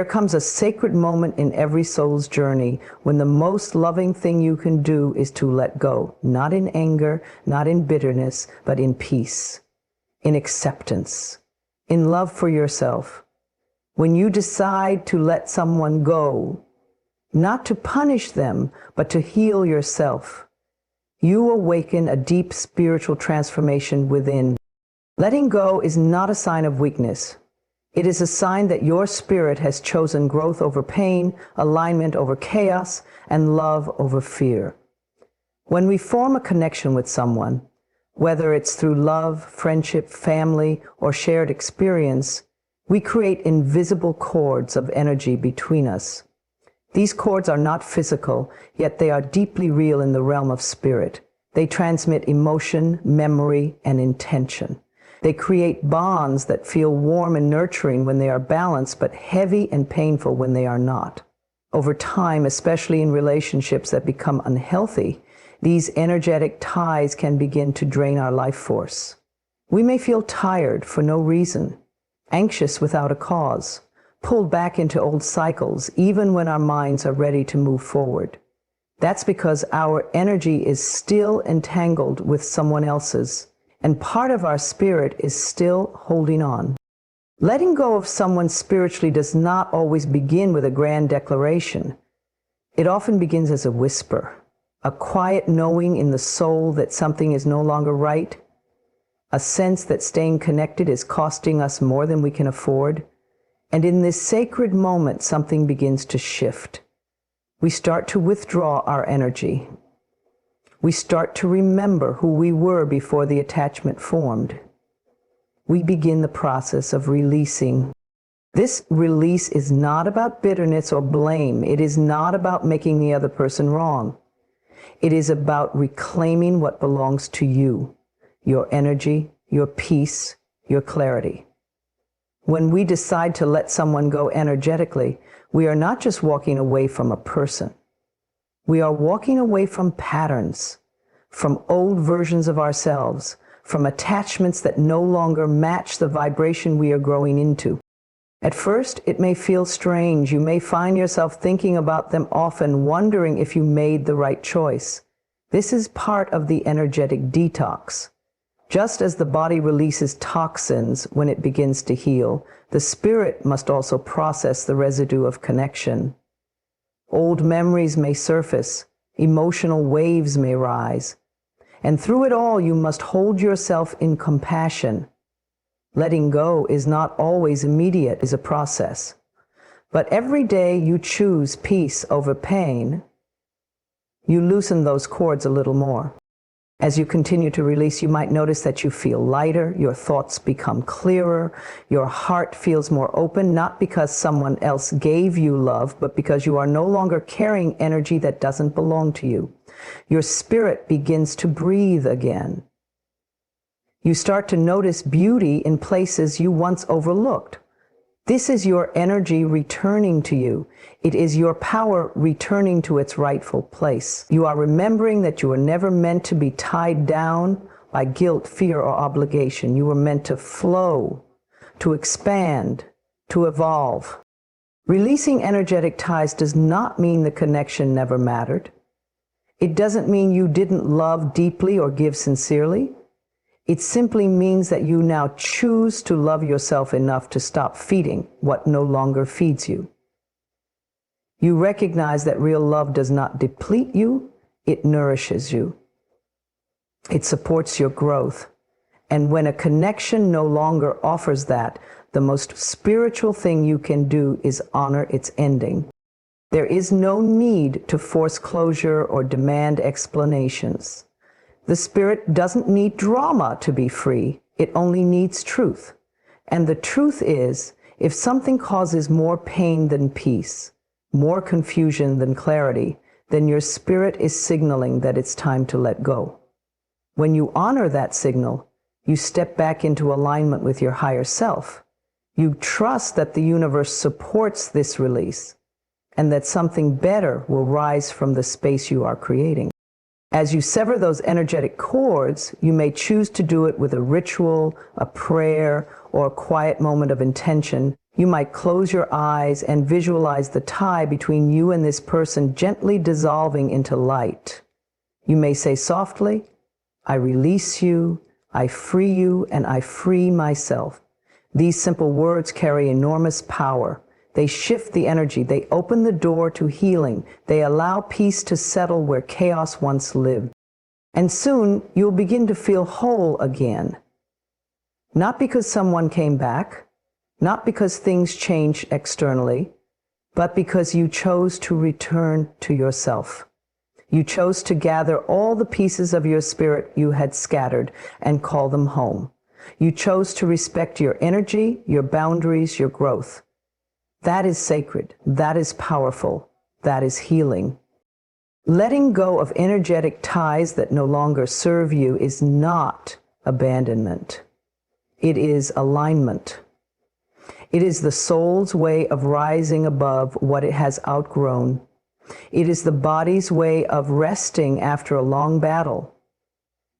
There comes a sacred moment in every soul's journey when the most loving thing you can do is to let go, not in anger, not in bitterness, but in peace, in acceptance, in love for yourself. When you decide to let someone go, not to punish them, but to heal yourself, you awaken a deep spiritual transformation within. Letting go is not a sign of weakness. It is a sign that your spirit has chosen growth over pain, alignment over chaos, and love over fear. When we form a connection with someone, whether it's through love, friendship, family, or shared experience, we create invisible cords of energy between us. These cords are not physical, yet they are deeply real in the realm of spirit. They transmit emotion, memory, and intention. They create bonds that feel warm and nurturing when they are balanced, but heavy and painful when they are not. Over time, especially in relationships that become unhealthy, these energetic ties can begin to drain our life force. We may feel tired for no reason, anxious without a cause, pulled back into old cycles, even when our minds are ready to move forward. That's because our energy is still entangled with someone else's, and part of our spirit is still holding on. Letting go of someone spiritually does not always begin with a grand declaration. It often begins as a whisper, a quiet knowing in the soul that something is no longer right, a sense that staying connected is costing us more than we can afford. And in this sacred moment, something begins to shift. We start to withdraw our energy. We start to remember who we were before the attachment formed. We begin the process of releasing. This release is not about bitterness or blame. It is not about making the other person wrong. It is about reclaiming what belongs to you, your energy, your peace, your clarity. When we decide to let someone go energetically, we are not just walking away from a person. We are walking away from patterns, from old versions of ourselves, from attachments that no longer match the vibration we are growing into. At first, it may feel strange. You may find yourself thinking about them often, wondering if you made the right choice. This is part of the energetic detox. Just as the body releases toxins when it begins to heal, the spirit must also process the residue of connection. Old memories may surface, emotional waves may rise, and through it all you must hold yourself in compassion. Letting go is not always immediate, it is a process. But every day you choose peace over pain, you loosen those cords a little more. As you continue to release, you might notice that you feel lighter, your thoughts become clearer, your heart feels more open, not because someone else gave you love, but because you are no longer carrying energy that doesn't belong to you. Your spirit begins to breathe again. You start to notice beauty in places you once overlooked. This is your energy returning to you. It is your power returning to its rightful place. You are remembering that you were never meant to be tied down by guilt, fear, or obligation. You were meant to flow, to expand, to evolve. Releasing energetic ties does not mean the connection never mattered. It doesn't mean you didn't love deeply or give sincerely. It simply means that you now choose to love yourself enough to stop feeding what no longer feeds you. You recognize that real love does not deplete you, it nourishes you. It supports your growth. And when a connection no longer offers that, the most spiritual thing you can do is honor its ending. There is no need to force closure or demand explanations. The spirit doesn't need drama to be free. It only needs truth. And the truth is, if something causes more pain than peace, more confusion than clarity, then your spirit is signaling that it's time to let go. When you honor that signal, you step back into alignment with your higher self. You trust that the universe supports this release and that something better will rise from the space you are creating. As you sever those energetic cords, you may choose to do it with a ritual, a prayer, or a quiet moment of intention. You might close your eyes and visualize the tie between you and this person gently dissolving into light. You may say softly, "I release you, I free you, and I free myself." These simple words carry enormous power. They shift the energy. They open the door to healing. They allow peace to settle where chaos once lived. And soon you'll begin to feel whole again. Not because someone came back, not because things changed externally, but because you chose to return to yourself. You chose to gather all the pieces of your spirit you had scattered and call them home. You chose to respect your energy, your boundaries, your growth. That is sacred. That is powerful. That is healing. Letting go of energetic ties that no longer serve you is not abandonment. It is alignment. It is the soul's way of rising above what it has outgrown. It is the body's way of resting after a long battle.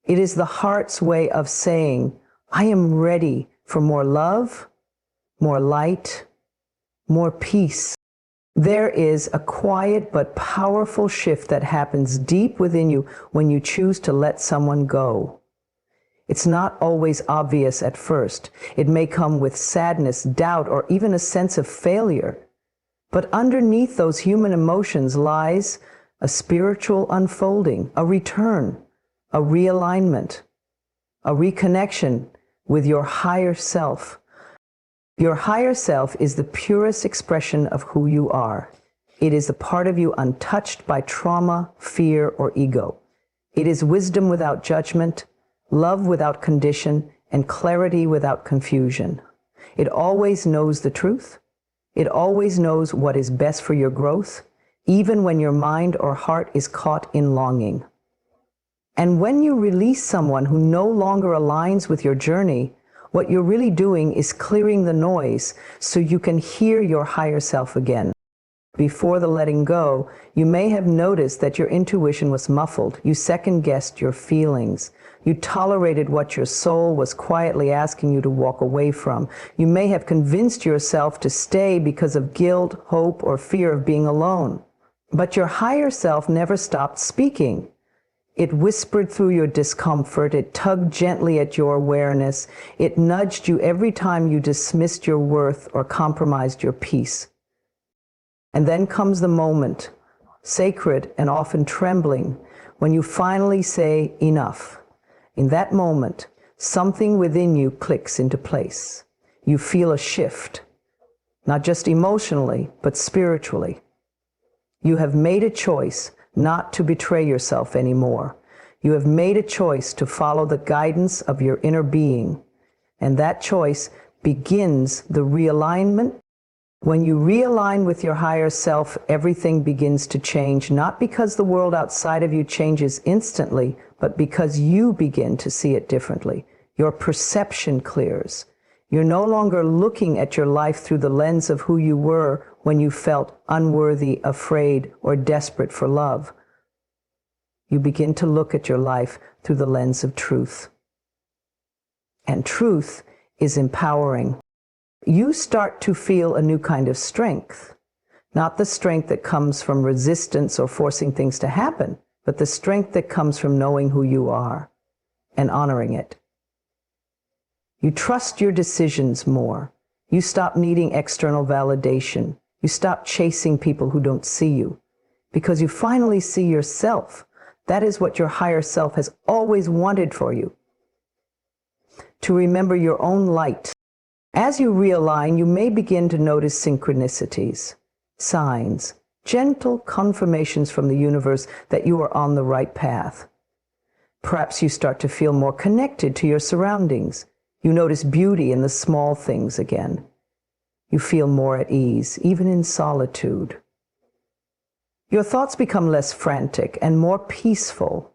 It is the heart's way of saying, "I am ready for more love, more light, more peace." There is a quiet but powerful shift that happens deep within you when you choose to let someone go. It's not always obvious at first. It may come with sadness, doubt, or even a sense of failure. But underneath those human emotions lies a spiritual unfolding, a return, a realignment, a reconnection with your higher self. Your higher self is the purest expression of who you are. It is a part of you untouched by trauma, fear, or ego. It is wisdom without judgment, love without condition, and clarity without confusion. It always knows the truth. It always knows what is best for your growth, even when your mind or heart is caught in longing. And when you release someone who no longer aligns with your journey, what you're really doing is clearing the noise so you can hear your higher self again. Before the letting go, you may have noticed that your intuition was muffled. You second-guessed your feelings. You tolerated what your soul was quietly asking you to walk away from. You may have convinced yourself to stay because of guilt, hope, or fear of being alone. But your higher self never stopped speaking. It whispered through your discomfort. It tugged gently at your awareness. It nudged you every time you dismissed your worth or compromised your peace. And then comes the moment, sacred and often trembling, when you finally say enough. In that moment, something within you clicks into place. You feel a shift, not just emotionally, but spiritually. You have made a choice not to betray yourself anymore. You have made a choice to follow the guidance of your inner being. And that choice begins the realignment. When you realign with your higher self, everything begins to change, not because the world outside of you changes instantly, but because you begin to see it differently. Your perception clears. You're no longer looking at your life through the lens of who you were when you felt unworthy, afraid, or desperate for love. You begin to look at your life through the lens of truth. And truth is empowering. You start to feel a new kind of strength, not the strength that comes from resistance or forcing things to happen, but the strength that comes from knowing who you are and honoring it. You trust your decisions more. You stop needing external validation. You stop chasing people who don't see you because you finally see yourself. That is what your higher self has always wanted for you. To remember your own light. As you realign, you may begin to notice synchronicities, signs, gentle confirmations from the universe that you are on the right path. Perhaps you start to feel more connected to your surroundings. You notice beauty in the small things again. You feel more at ease, even in solitude. Your thoughts become less frantic and more peaceful.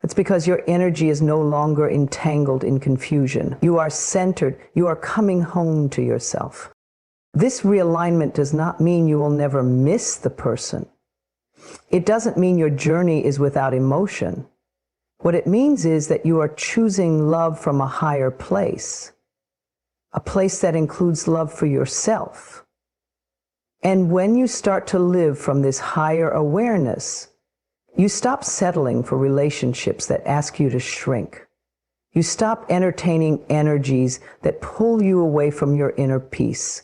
It's because your energy is no longer entangled in confusion. You are centered. You are coming home to yourself. This realignment does not mean you will never miss the person. It doesn't mean your journey is without emotion. What it means is that you are choosing love from a higher place, a place that includes love for yourself. And when you start to live from this higher awareness, you stop settling for relationships that ask you to shrink. You stop entertaining energies that pull you away from your inner peace.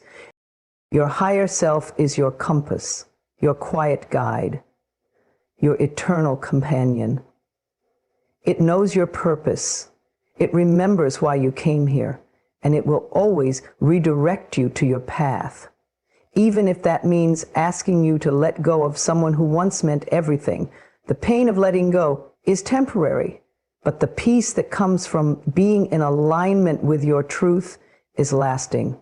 Your higher self is your compass, your quiet guide, your eternal companion. It knows your purpose. It remembers why you came here, and it will always redirect you to your path, even if that means asking you to let go of someone who once meant everything. The pain of letting go is temporary, but the peace that comes from being in alignment with your truth is lasting.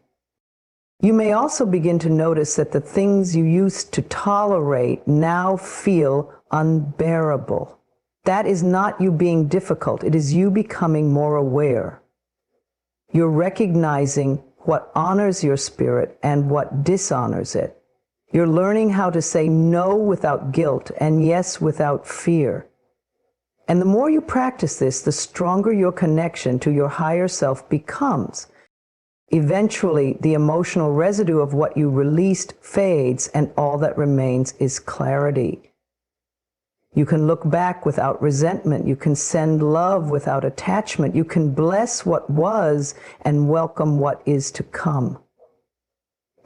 You may also begin to notice that the things you used to tolerate now feel unbearable. That is not you being difficult. It is you becoming more aware. You're recognizing what honors your spirit and what dishonors it. You're learning how to say no without guilt and yes without fear. And the more you practice this, the stronger your connection to your higher self becomes. Eventually, the emotional residue of what you released fades, and all that remains is clarity. You can look back without resentment. You can send love without attachment. You can bless what was and welcome what is to come.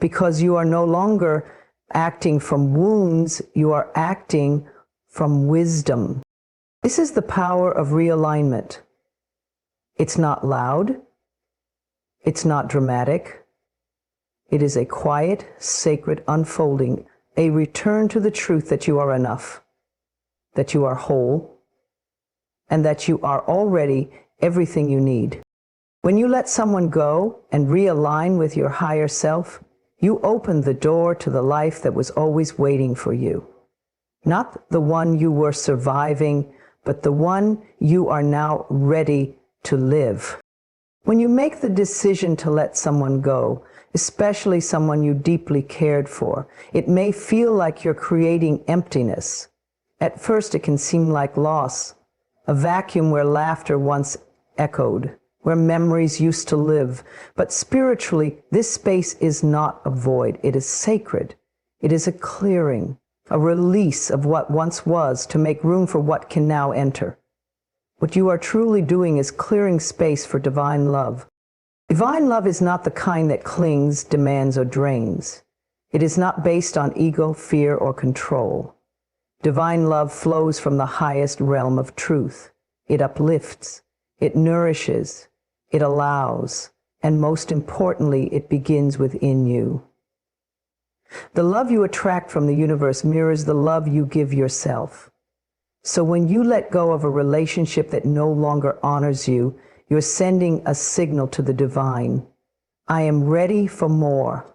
Because you are no longer acting from wounds, you are acting from wisdom. This is the power of realignment. It's not loud. It's not dramatic. It is a quiet, sacred unfolding, a return to the truth that you are enough, that you are whole, and that you are already everything you need. When you let someone go and realign with your higher self, you open the door to the life that was always waiting for you. Not the one you were surviving, but the one you are now ready to live. When you make the decision to let someone go, especially someone you deeply cared for, it may feel like you're creating emptiness. At first, it can seem like loss, a vacuum where laughter once echoed, where memories used to live. But spiritually, this space is not a void. It is sacred. It is a clearing, a release of what once was to make room for what can now enter. What you are truly doing is clearing space for divine love. Divine love is not the kind that clings, demands, or drains. It is not based on ego, fear, or control. Divine love flows from the highest realm of truth. It uplifts, it nourishes, it allows, and most importantly, it begins within you. The love you attract from the universe mirrors the love you give yourself. So when you let go of a relationship that no longer honors you, you're sending a signal to the divine. I am ready for more.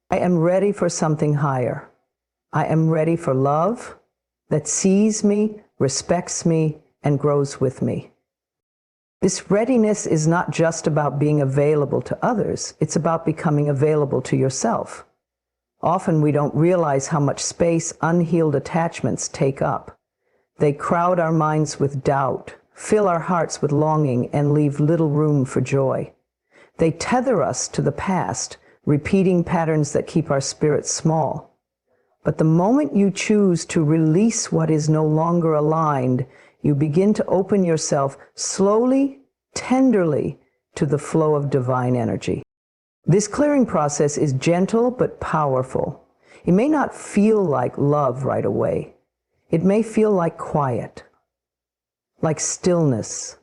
I am ready for something higher. I am ready for love that sees me, respects me, and grows with me. This readiness is not just about being available to others. It's about becoming available to yourself. Often we don't realize how much space unhealed attachments take up. They crowd our minds with doubt, fill our hearts with longing, and leave little room for joy. They tether us to the past, repeating patterns that keep our spirits small. But the moment you choose to release what is no longer aligned, you begin to open yourself slowly, tenderly, to the flow of divine energy. This clearing process is gentle but powerful. It may not feel like love right away. It may feel like quiet, like stillness,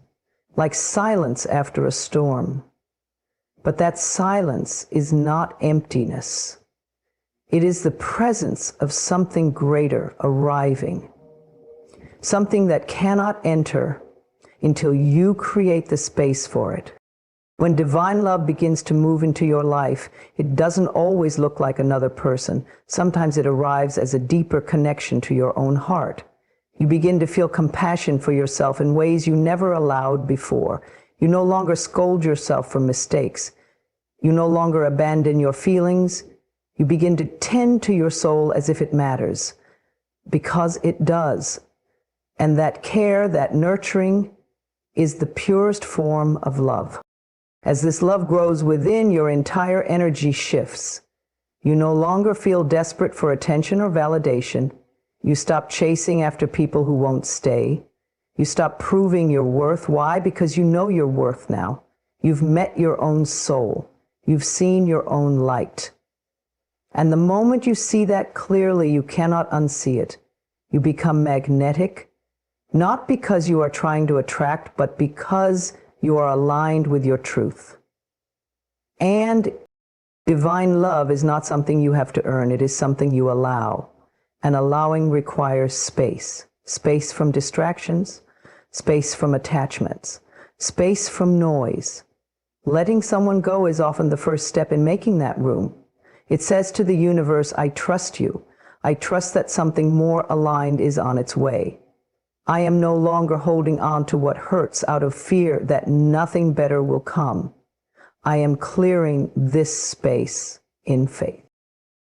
like silence after a storm. But that silence is not emptiness. It is the presence of something greater arriving, something that cannot enter until you create the space for it. When divine love begins to move into your life, it doesn't always look like another person. Sometimes it arrives as a deeper connection to your own heart. You begin to feel compassion for yourself in ways you never allowed before. You no longer scold yourself for mistakes. You no longer abandon your feelings. You begin to tend to your soul as if it matters, because it does. And that care, that nurturing, is the purest form of love. As this love grows within, your entire energy shifts. You no longer feel desperate for attention or validation. You stop chasing after people who won't stay. You stop proving your worth. Why? Because you know your worth now. You've met your own soul. You've seen your own light. And the moment you see that clearly, you cannot unsee it. You become magnetic, not because you are trying to attract, but because you are aligned with your truth. And divine love is not something you have to earn. It is something you allow. And allowing requires space. Space from distractions, space from attachments, space from noise. Letting someone go is often the first step in making that room. It says to the universe, I trust you. I trust that something more aligned is on its way. I am no longer holding on to what hurts out of fear that nothing better will come. I am clearing this space in faith.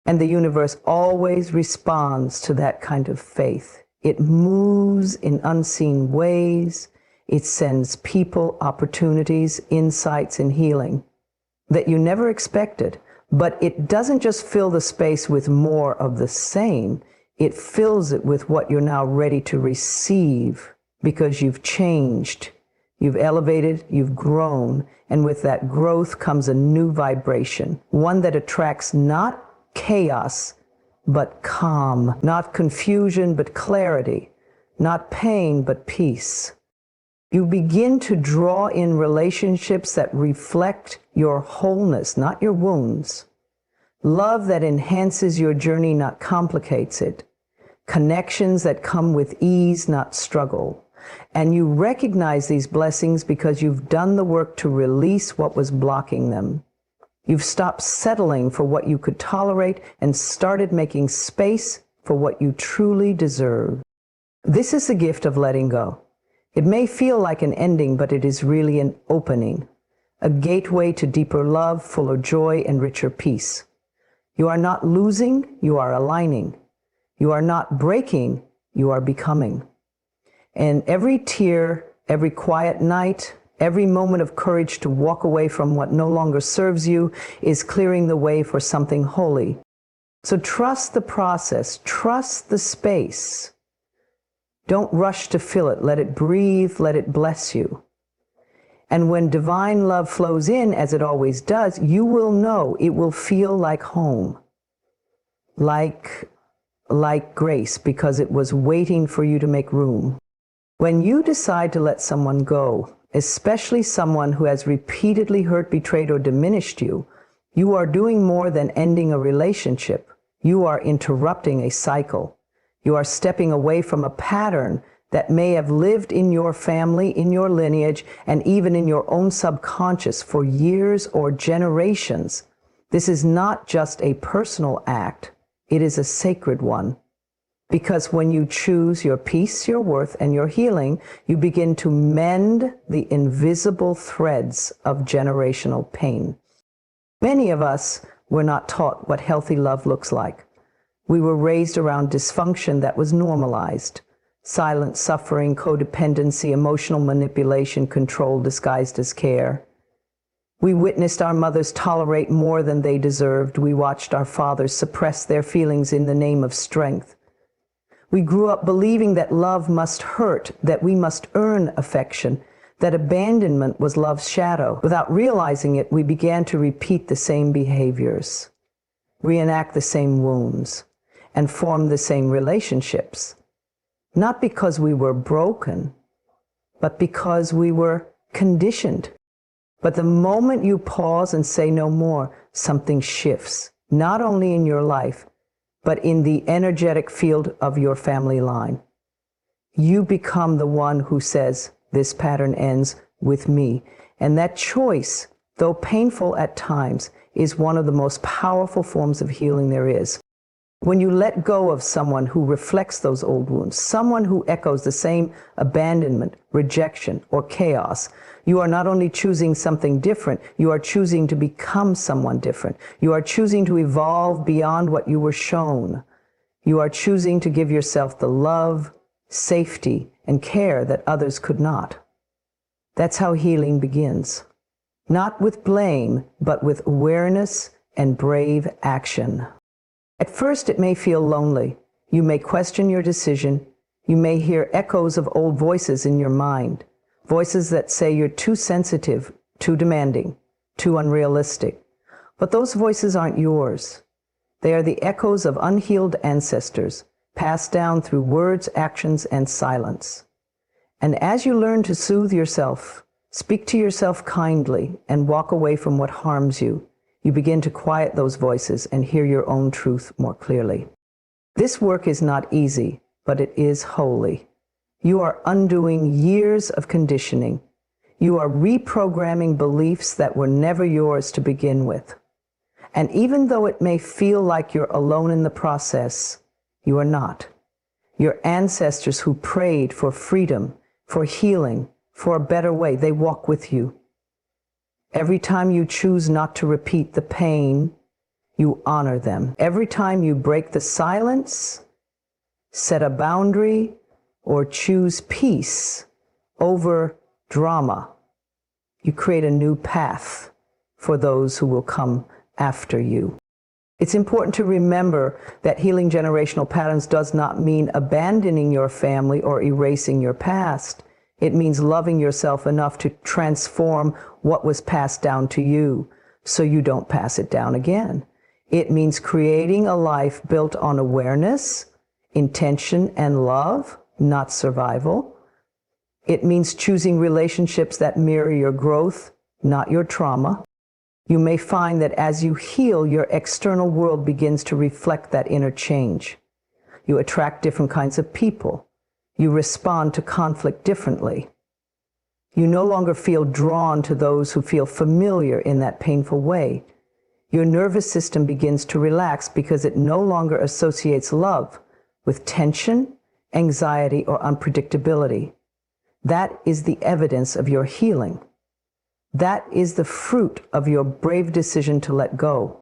And the universe always responds to that kind of faith. It moves in unseen ways. It sends people opportunities, insights, and healing that you never expected. But it doesn't just fill the space with more of the same. It fills it with what you're now ready to receive because you've changed. You've elevated, you've grown, and with that growth comes a new vibration, one that attracts not chaos, but calm, not confusion, but clarity, not pain, but peace. You begin to draw in relationships that reflect your wholeness, not your wounds. Love that enhances your journey, not complicates it. Connections that come with ease, not struggle. And you recognize these blessings because you've done the work to release what was blocking them. You've stopped settling for what you could tolerate and started making space for what you truly deserve. This is the gift of letting go. It may feel like an ending, but it is really an opening, a gateway to deeper love, fuller joy, and richer peace. You are not losing, you are aligning. You are not breaking, you are becoming. And every tear, every quiet night, every moment of courage to walk away from what no longer serves you is clearing the way for something holy. So trust the process, trust the space. Don't rush to fill it. Let it breathe, let it bless you. And when divine love flows in, as it always does, you will know it will feel like home, like grace, because it was waiting for you to make room. When you decide to let someone go, especially someone who has repeatedly hurt, betrayed, or diminished you, you are doing more than ending a relationship. You are interrupting a cycle. You are stepping away from a pattern that may have lived in your family, in your lineage, and even in your own subconscious for years or generations. This is not just a personal act. It is a sacred one. Because when you choose your peace, your worth, and your healing, you begin to mend the invisible threads of generational pain. Many of us were not taught what healthy love looks like. We were raised around dysfunction that was normalized. Silent suffering, codependency, emotional manipulation, control disguised as care. We witnessed our mothers tolerate more than they deserved. We watched our fathers suppress their feelings in the name of strength. We grew up believing that love must hurt, that we must earn affection, that abandonment was love's shadow. Without realizing it, we began to repeat the same behaviors, reenact the same wounds, and form the same relationships. Not because we were broken, but because we were conditioned. But the moment you pause and say no more, something shifts, not only in your life, but in the energetic field of your family line. You become the one who says, this pattern ends with me. And that choice, though painful at times, is one of the most powerful forms of healing there is. When you let go of someone who reflects those old wounds, someone who echoes the same abandonment, rejection, or chaos, you are not only choosing something different, you are choosing to become someone different. You are choosing to evolve beyond what you were shown. You are choosing to give yourself the love, safety, and care that others could not. That's how healing begins. Not with blame, but with awareness and brave action. At first, it may feel lonely. You may question your decision. You may hear echoes of old voices in your mind, voices that say you're too sensitive, too demanding, too unrealistic. But those voices aren't yours. They are the echoes of unhealed ancestors, passed down through words, actions, and silence. And as you learn to soothe yourself, speak to yourself kindly, and walk away from what harms you, you begin to quiet those voices and hear your own truth more clearly. This work is not easy, but it is holy. You are undoing years of conditioning. You are reprogramming beliefs that were never yours to begin with. And even though it may feel like you're alone in the process, you are not. Your ancestors who prayed for freedom, for healing, for a better way, they walk with you. Every time you choose not to repeat the pain, you honor them. Every time you break the silence, set a boundary, or choose peace over drama, you create a new path for those who will come after you. It's important to remember that healing generational patterns does not mean abandoning your family or erasing your past. It means loving yourself enough to transform what was passed down to you so you don't pass it down again. It means creating a life built on awareness, intention, and love, not survival. It means choosing relationships that mirror your growth, not your trauma. You may find that as you heal, your external world begins to reflect that inner change. You attract different kinds of people. You respond to conflict differently. You no longer feel drawn to those who feel familiar in that painful way. Your nervous system begins to relax because it no longer associates love with tension, anxiety, or unpredictability. That is the evidence of your healing. That is the fruit of your brave decision to let go.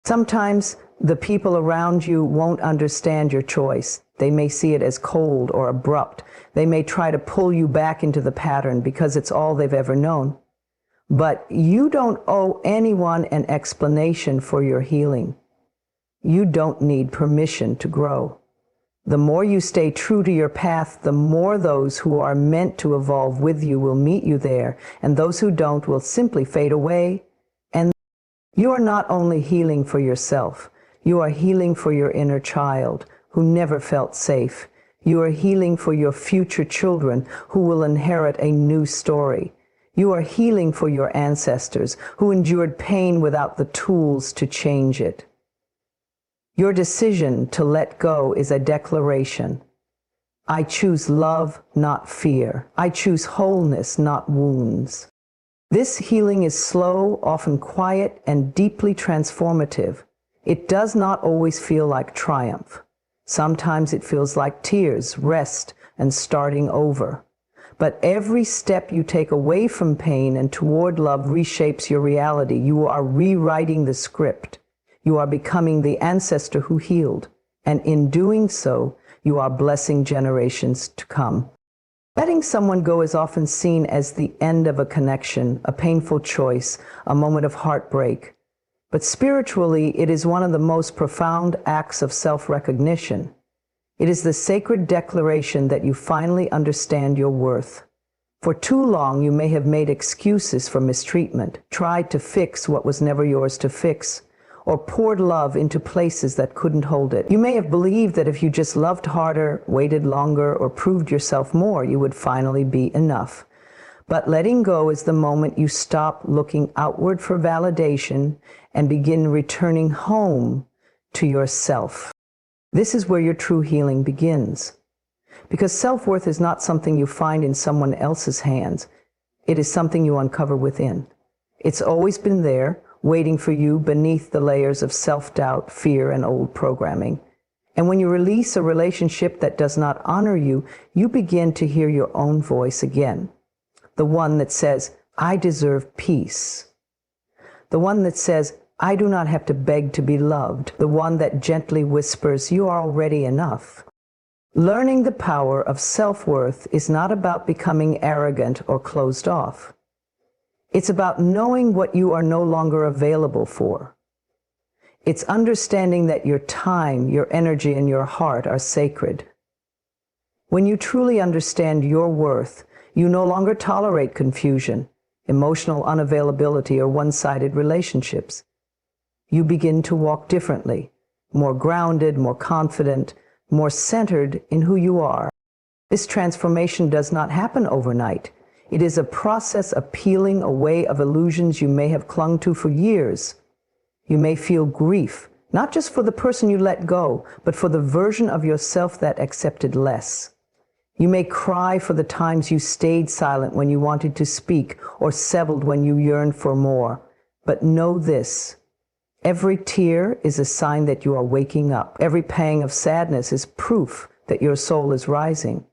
Sometimes the people around you won't understand your choice. They may see it as cold or abrupt. They may try to pull you back into the pattern because it's all they've ever known. But you don't owe anyone an explanation for your healing. You don't need permission to grow. The more you stay true to your path, the more those who are meant to evolve with you will meet you there, and those who don't will simply fade away. And you are not only healing for yourself, you are healing for your inner child who never felt safe. You are healing for your future children who will inherit a new story. You are healing for your ancestors who endured pain without the tools to change it. Your decision to let go is a declaration. I choose love, not fear. I choose wholeness, not wounds. This healing is slow, often quiet, and deeply transformative. It does not always feel like triumph. Sometimes it feels like tears, rest, and starting over. But every step you take away from pain and toward love reshapes your reality. You are rewriting the script. You are becoming the ancestor who healed, and in doing so, you are blessing generations to come. Letting someone go is often seen as the end of a connection, a painful choice, a moment of heartbreak. But spiritually, it is one of the most profound acts of self-recognition. It is the sacred declaration that you finally understand your worth. For too long, you may have made excuses for mistreatment, tried to fix what was never yours to fix, or poured love into places that couldn't hold it. You may have believed that if you just loved harder, waited longer, or proved yourself more, you would finally be enough. But letting go is the moment you stop looking outward for validation and begin returning home to yourself. This is where your true healing begins. Because self-worth is not something you find in someone else's hands. It is something you uncover within. It's always been there, waiting for you beneath the layers of self-doubt, fear, and old programming. And when you release a relationship that does not honor you, you begin to hear your own voice again. The one that says, I deserve peace. The one that says, I do not have to beg to be loved. The one that gently whispers, you are already enough. Learning the power of self-worth is not about becoming arrogant or closed off. It's about knowing what you are no longer available for. It's understanding that your time, your energy, and your heart are sacred. When you truly understand your worth, you no longer tolerate confusion, emotional unavailability, or one-sided relationships. You begin to walk differently, more grounded, more confident, more centered in who you are. This transformation does not happen overnight. It is a process of peeling away of illusions you may have clung to for years. You may feel grief, not just for the person you let go, but for the version of yourself that accepted less. You may cry for the times you stayed silent when you wanted to speak, or settled when you yearned for more. But know this: every tear is a sign that you are waking up. Every pang of sadness is proof that your soul is rising.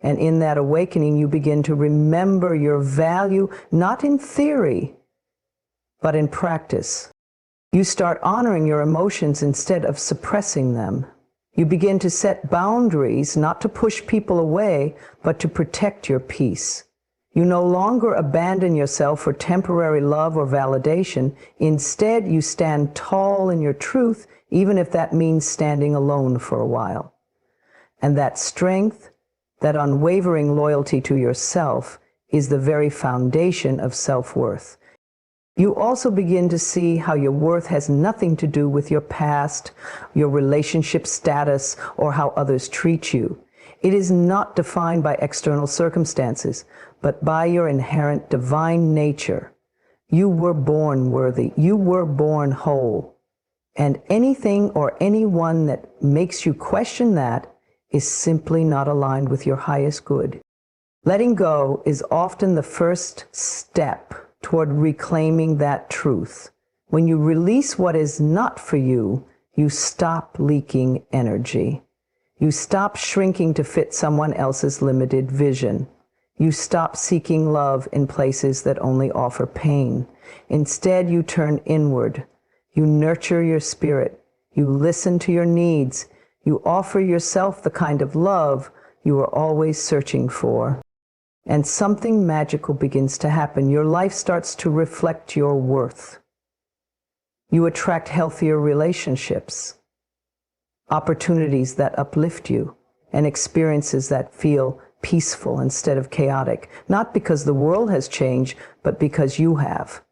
And in that awakening, you begin to remember your value, not in theory, but in practice. You start honoring your emotions instead of suppressing them. You begin to set boundaries, not to push people away, but to protect your peace. You no longer abandon yourself for temporary love or validation. Instead, you stand tall in your truth, even if that means standing alone for a while. And that strength, that unwavering loyalty to yourself, is the very foundation of self-worth. You also begin to see how your worth has nothing to do with your past, your relationship status, or how others treat you. It is not defined by external circumstances, but by your inherent divine nature. You were born worthy. You were born whole. And anything or anyone that makes you question that is simply not aligned with your highest good. Letting go is often the first step toward reclaiming that truth. When you release what is not for you, you stop leaking energy. You stop shrinking to fit someone else's limited vision. You stop seeking love in places that only offer pain. Instead, you turn inward. You nurture your spirit. You listen to your needs. You offer yourself the kind of love you are always searching for. And something magical begins to happen. Your life starts to reflect your worth. You attract healthier relationships, opportunities that uplift you, and experiences that feel peaceful instead of chaotic. Not because the world has changed, but because you have.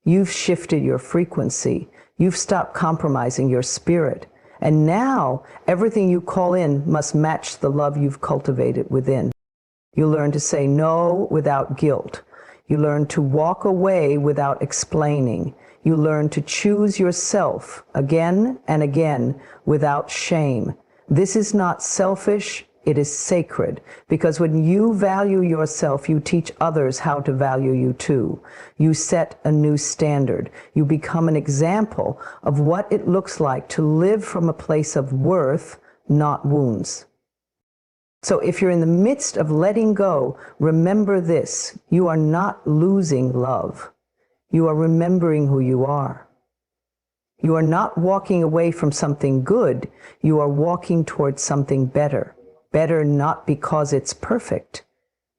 You've shifted your frequency. You've stopped compromising your spirit. And now, everything you call in must match the love you've cultivated within. You learn to say no without guilt. You learn to walk away without explaining. You learn to choose yourself again and again without shame. This is not selfish, it is sacred. Because when you value yourself, you teach others how to value you too. You set a new standard. You become an example of what it looks like to live from a place of worth, not wounds. So if you're in the midst of letting go, remember this: you are not losing love. You are remembering who you are. You are not walking away from something good. You are walking towards something better. Better not because it's perfect,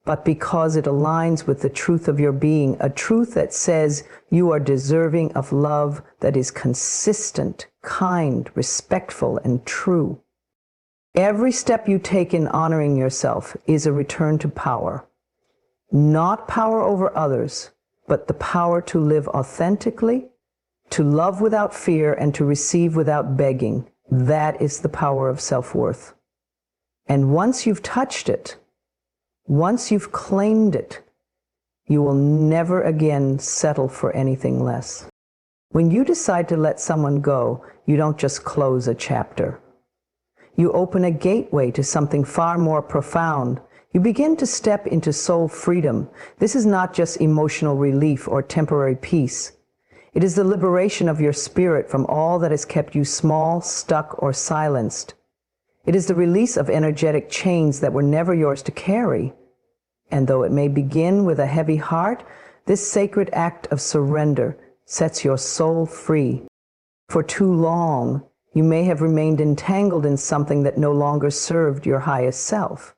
but because it aligns with the truth of your being, a truth that says you are deserving of love that is consistent, kind, respectful, and true. Every step you take in honoring yourself is a return to power. Not power over others, but the power to live authentically, to love without fear, and to receive without begging. That is the power of self-worth. And once you've touched it, once you've claimed it, you will never again settle for anything less. When you decide to let someone go, you don't just close a chapter. You open a gateway to something far more profound. You begin to step into soul freedom. This is not just emotional relief or temporary peace. It is the liberation of your spirit from all that has kept you small, stuck, or silenced. It is the release of energetic chains that were never yours to carry. And though it may begin with a heavy heart, this sacred act of surrender sets your soul free. For too long, you may have remained entangled in something that no longer served your highest self.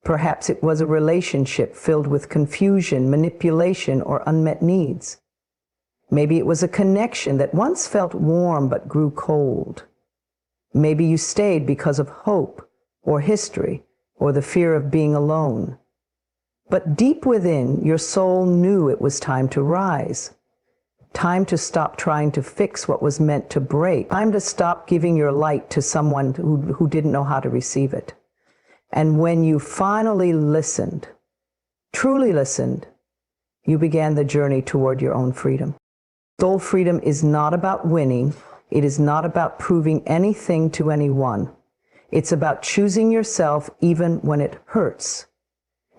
Perhaps it was a relationship filled with confusion, manipulation, or unmet needs. Maybe it was a connection that once felt warm but grew cold. Maybe you stayed because of hope, or history, or the fear of being alone. But deep within, your soul knew it was time to rise. Time to stop trying to fix what was meant to break. Time to stop giving your light to someone who didn't know how to receive it. And when you finally listened, truly listened, you began the journey toward your own freedom. Soul freedom is not about winning. It is not about proving anything to anyone. It's about choosing yourself even when it hurts.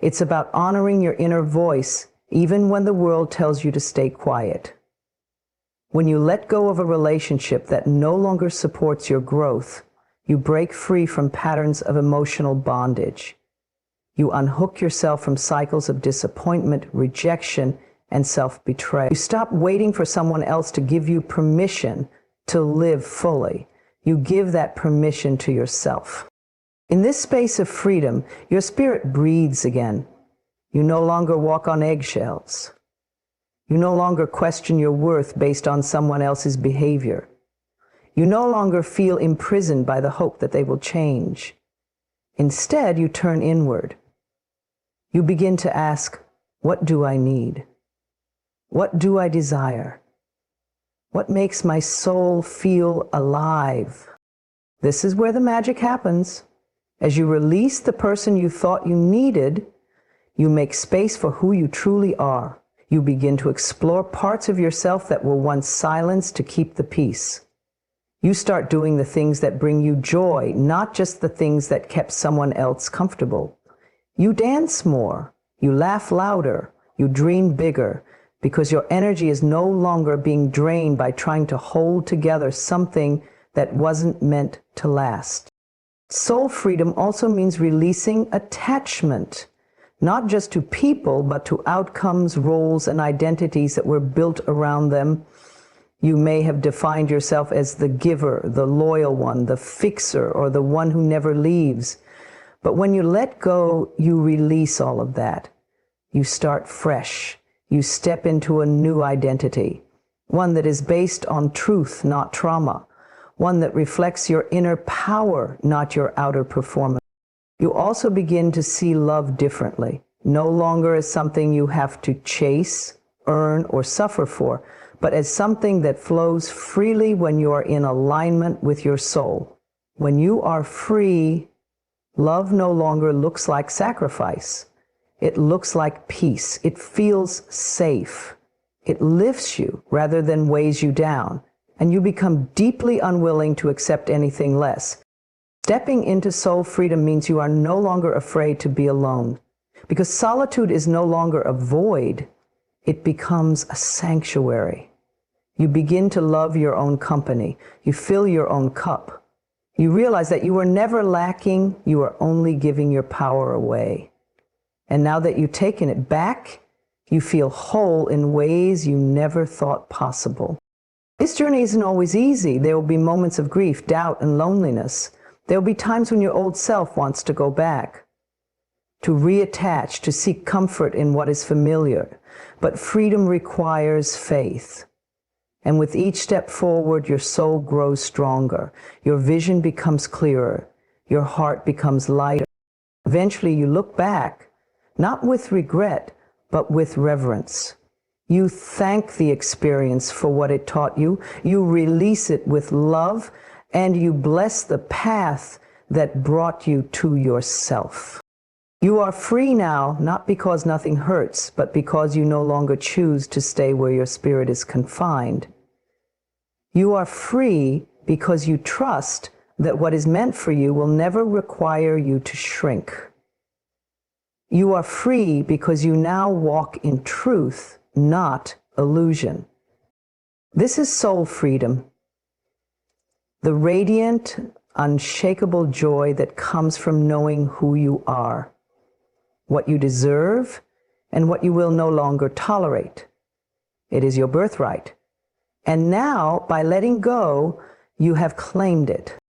It's about honoring your inner voice even when the world tells you to stay quiet. When you let go of a relationship that no longer supports your growth, you break free from patterns of emotional bondage. You unhook yourself from cycles of disappointment, rejection, and self-betrayal. You stop waiting for someone else to give you permission to live fully. You give that permission to yourself. In this space of freedom, your spirit breathes again. You no longer walk on eggshells. You no longer question your worth based on someone else's behavior. You no longer feel imprisoned by the hope that they will change. Instead, you turn inward. You begin to ask, what do I need? What do I desire? What makes my soul feel alive? This is where the magic happens. As you release the person you thought you needed, you make space for who you truly are. You begin to explore parts of yourself that were once silenced to keep the peace. You start doing the things that bring you joy, not just the things that kept someone else comfortable. You dance more, you laugh louder, you dream bigger, because your energy is no longer being drained by trying to hold together something that wasn't meant to last. Soul freedom also means releasing attachment, not just to people, but to outcomes, roles, and identities that were built around them. You may have defined yourself as the giver, the loyal one, the fixer, or the one who never leaves. But when you let go, you release all of that. You start fresh. You step into a new identity, one that is based on truth, not trauma, one that reflects your inner power, not your outer performance. You also begin to see love differently, no longer as something you have to chase, earn, or suffer for, but as something that flows freely when you are in alignment with your soul. When you are free, love no longer looks like sacrifice. It looks like peace. It feels safe. It lifts you rather than weighs you down, and you become deeply unwilling to accept anything less. Stepping into soul freedom means you are no longer afraid to be alone, because solitude is no longer a void. It becomes a sanctuary. You begin to love your own company. You fill your own cup. You realize that you are never lacking. You are only giving your power away. And now that you've taken it back, you feel whole in ways you never thought possible. This journey isn't always easy. There will be moments of grief, doubt, and loneliness. There will be times when your old self wants to go back, to reattach, to seek comfort in what is familiar. But freedom requires faith. And with each step forward, your soul grows stronger. Your vision becomes clearer. Your heart becomes lighter. Eventually, you look back, not with regret, but with reverence. You thank the experience for what it taught you. You release it with love, and you bless the path that brought you to yourself. You are free now, not because nothing hurts, but because you no longer choose to stay where your spirit is confined. You are free because you trust that what is meant for you will never require you to shrink. You are free because you now walk in truth, not illusion. This is soul freedom, the radiant, unshakable joy that comes from knowing who you are, what you deserve, and what you will no longer tolerate. It is your birthright. And now, by letting go, you have claimed it.